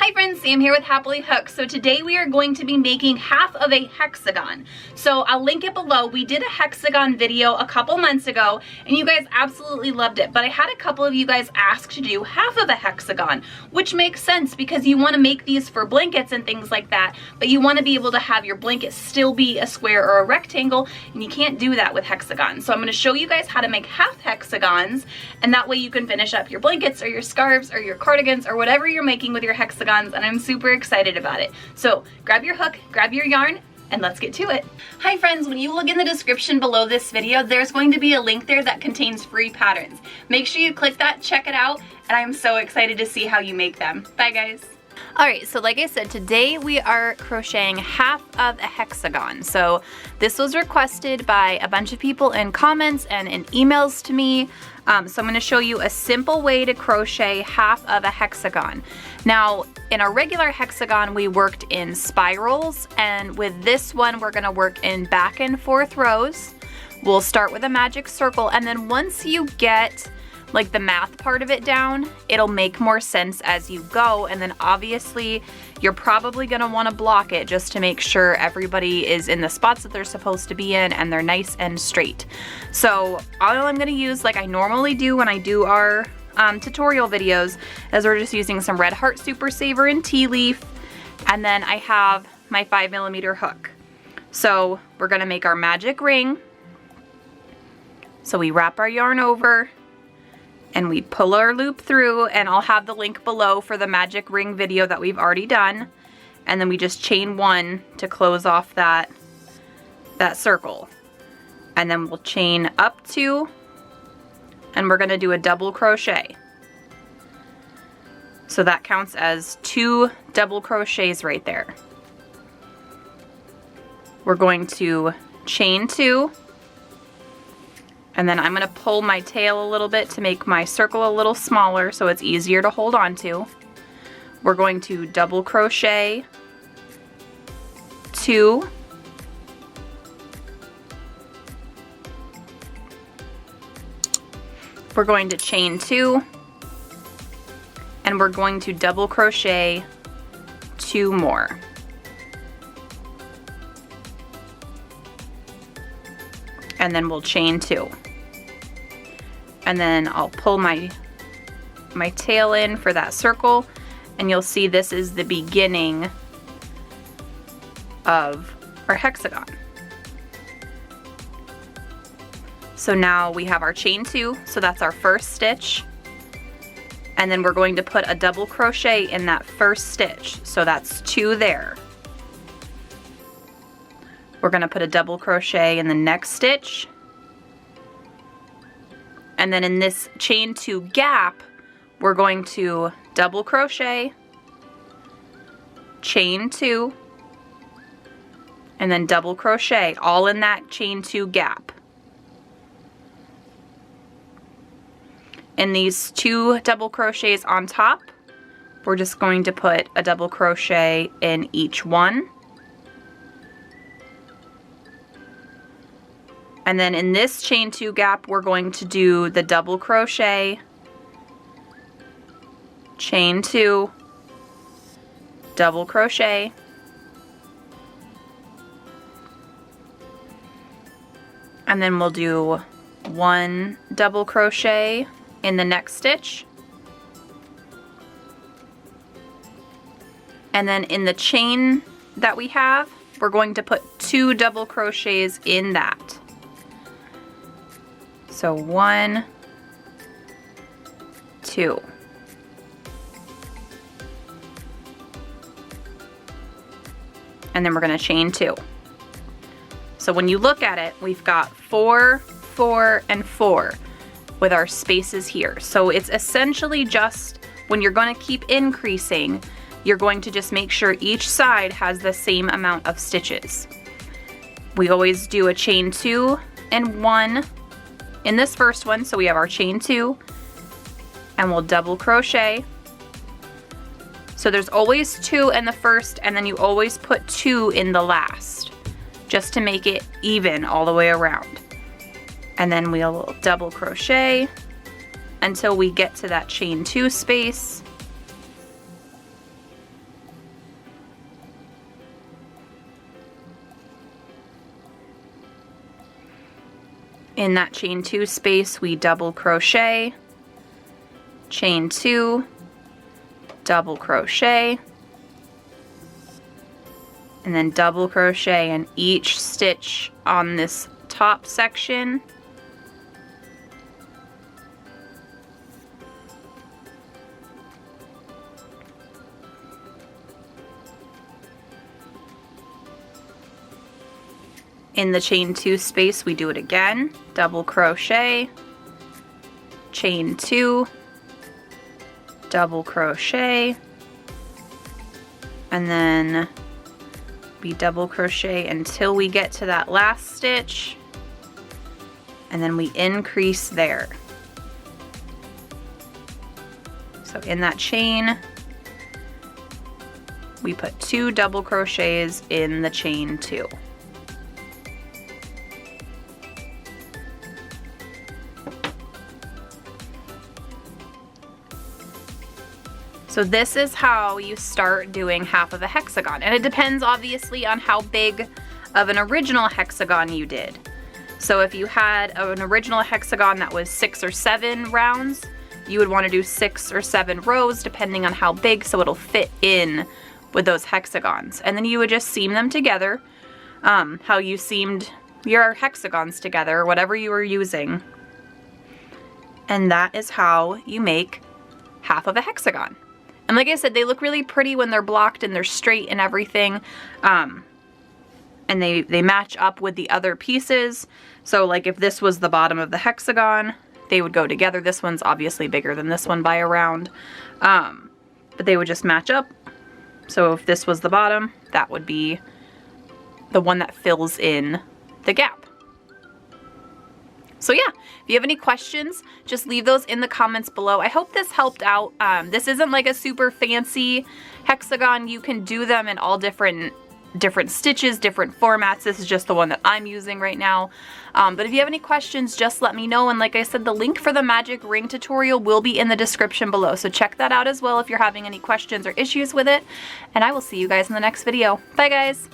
Hi friends, Sam here with Happily Hooked. So today we are going to be making half of a hexagon. So I'll link it below. We did a hexagon video a couple months ago and you guys absolutely loved it. But I had a couple of you guys ask to do half of a hexagon, which makes sense because you want to make these for blankets and things like that, but you want to be able to have your blanket still be a square or a rectangle, and you can't do that with hexagons. So I'm going to show you guys how to make half hexagons, and that way you can finish up your blankets or your scarves or your cardigans or whatever you're making with your hexagons, and I'm super excited about it. So grab your hook, grab your yarn, and let's get to it. Hi friends, when you look in the description below this video, there's going to be a link there that contains free patterns. Make sure you click that, check it out, and I'm so excited to see how you make them. Bye guys. Alright, so like I said, today we are crocheting half of a hexagon. So this was requested by a bunch of people in comments and in emails to me. So I'm going to show you a simple way to crochet half of a hexagon. Now, in our regular hexagon, we worked in spirals, and with this one, we're going to work in back and forth rows. We'll start with a magic circle, and then once you get like the math part of it down, it'll make more sense as you go, and then obviously you're probably gonna wanna block it just to make sure everybody is in the spots that they're supposed to be in and they're nice and straight. So all I'm gonna use, like I normally do when I do our tutorial videos, is we're just using some Red Heart Super Saver and tea leaf, and then I have my 5mm hook. So we're gonna make our magic ring. So we wrap our yarn over, and we pull our loop through, and I'll have the link below for the magic ring video that we've already done. And then we just chain one to close off that circle. And then we'll chain up two, and we're gonna do a double crochet. So that counts as 2 double crochets right there. We're going to chain 2, and then I'm going to pull my tail a little bit to make my circle a little smaller so it's easier to hold on to. We're going to double crochet 2, we're going to chain 2, and we're going to double crochet 2 more. And then we'll chain 2. And then I'll pull my tail in for that circle, and you'll see this is the beginning of our hexagon. So now we have our chain 2, so that's our first stitch. And then we're going to put a double crochet in that first stitch, so that's 2 there. We're going to put a double crochet in the next stitch. And then in this chain 2 gap, we're going to double crochet, chain 2, and then double crochet, all in that chain 2 gap. In these 2 double crochets on top, we're just going to put a double crochet in each one. And then in this chain 2 gap, we're going to do the double crochet, chain 2, double crochet, and then we'll do 1 double crochet in the next stitch. And then in the chain that we have, we're going to put 2 double crochets in that. So 1, 2. And then we're going to chain 2. So when you look at it, we've got 4, 4, and 4 with our spaces here. So it's essentially just, when you're going to keep increasing, you're going to just make sure each side has the same amount of stitches. We always do a chain 2 and 1 in this first one, so we have our chain 2, and we'll double crochet. So there's always 2 in the first, and then you always put 2 in the last, just to make it even all the way around. And then we'll double crochet until we get to that chain 2 space. In that chain 2 space, we double crochet, chain 2, double crochet, and then double crochet in each stitch on this top section. In the chain 2 space, we do it again, double crochet, chain 2, double crochet, and then we double crochet until we get to that last stitch, and then we increase there. So in that chain, we put 2 double crochets in the chain 2. So this is how you start doing half of a hexagon. And it depends obviously on how big of an original hexagon you did. So if you had an original hexagon that was 6 or 7 rounds, you would want to do 6 or 7 rows depending on how big, so it'll fit in with those hexagons. And then you would just seam them together, how you seamed your hexagons together, whatever you were using. And that is how you make half of a hexagon. And like I said, they look really pretty when they're blocked and they're straight and everything. And they match up with the other pieces. So like if this was the bottom of the hexagon, they would go together. This one's obviously bigger than this one by a round. But they would just match up. So if this was the bottom, that would be the one that fills in the gap. So yeah, if you have any questions, just leave those in the comments below. I hope this helped out. This isn't like a super fancy hexagon. You can do them in all different stitches, different formats. This is just the one that I'm using right now. But if you have any questions, just let me know. And like I said, the link for the magic ring tutorial will be in the description below. So check that out as well if you're having any questions or issues with it. And I will see you guys in the next video. Bye guys.